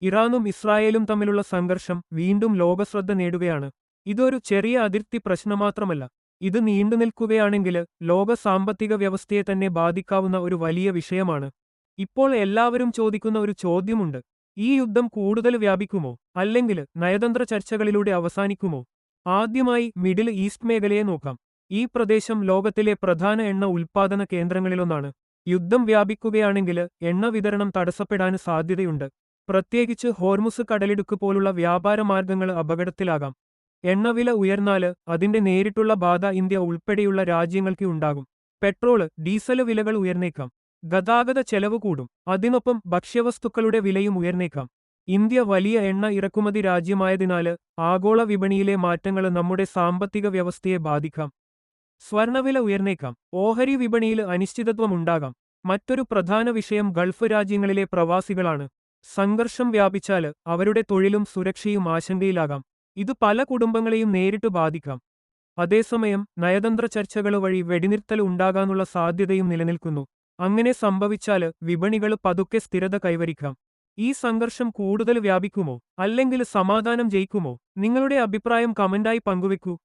ഇറാനും ഇസ്രായേലും തമ്മിലുള്ള സംഘർഷം വീണ്ടും ലോകശ്രദ്ധ നേടുകയാണ്. ഇതൊരു ചെറിയ അതിർത്തി പ്രശ്നമാത്രമല്ല. ഇത് നീണ്ടുനിൽക്കുകയാണെങ്കിൽ ലോക സാമ്പത്തിക വ്യവസ്ഥയെ തന്നെ ബാധിക്കാവുന്ന ഒരു വലിയ വിഷയമാണ്. ഇപ്പോൾ എല്ലാവരും ചോദിക്കുന്ന ഒരു ചോദ്യമുണ്ട്. ഈ യുദ്ധം കൂടുതൽ വ്യാപിക്കുമോ, അല്ലെങ്കിൽ നയതന്ത്ര ചർച്ചകളിലൂടെ അവസാനിക്കുമോ? ആദ്യമായി മിഡിൽ ഈസ്റ്റ് മേഖലയെ നോക്കാം. ഈ പ്രദേശം ലോകത്തിലെ പ്രധാന എണ്ണ ഉൽപ്പാദന കേന്ദ്രങ്ങളിലൊന്നാണ്. യുദ്ധം വ്യാപിക്കുകയാണെങ്കിൽ എണ്ണ വിതരണം തടസ്സപ്പെടാൻ സാധ്യതയുണ്ട്. പ്രത്യേകിച്ച് ഹോർമുസ് കടലിടുക്ക് പോലുള്ള വ്യാപാര മാർഗങ്ങൾ അപകടത്തിലാകാം. എണ്ണവില ഉയർന്നാല് അതിന്റെ നേരിട്ടുള്ള ബാധ ഇന്ത്യ ഉൾപ്പെടെയുള്ള രാജ്യങ്ങൾക്ക് ഉണ്ടാകും. പെട്രോള്, ഡീസല് വിലകൾ ഉയർന്നേക്കാം. ഗതാഗത ചെലവ് കൂടും. അതിനൊപ്പം ഭക്ഷ്യവസ്തുക്കളുടെ വിലയും ഉയർന്നേക്കാം. ഇന്ത്യ വലിയ എണ്ണ ഇറക്കുമതി രാജ്യമായതിനാല് ആഗോള വിപണിയിലെ മാറ്റങ്ങൾ നമ്മുടെ സാമ്പത്തിക വ്യവസ്ഥയെ ബാധിക്കാം. സ്വർണവില ഉയർന്നേക്കാം. ഓഹരി വിപണിയിൽ അനിശ്ചിതത്വമുണ്ടാകാം. മറ്റൊരു പ്രധാന വിഷയം ഗൾഫ് രാജ്യങ്ങളിലെ പ്രവാസികളാണ്. സംഘർഷം വ്യാപിച്ചാല് അവരുടെ തൊഴിലും സുരക്ഷയും ആശങ്കയിലാകാം. ഇത് പല കുടുംബങ്ങളെയും നേരിട്ട് ബാധിക്കാം. അതേസമയം നയതന്ത്ര ചർച്ചകൾ വഴി വെടിനിർത്തൽ ഉണ്ടാകാനുള്ള സാധ്യതയും നിലനിൽക്കുന്നു. അങ്ങനെ സംഭവിച്ചാല് വിപണികൾ പതുക്കെ സ്ഥിരത കൈവരിക്കാം. ഈ സംഘർഷം കൂടുതൽ വ്യാപിക്കുമോ, അല്ലെങ്കിൽ സമാധാനം ജയിക്കുമോ? നിങ്ങളുടെ അഭിപ്രായം കമന്റായി പങ്കുവെക്കൂ.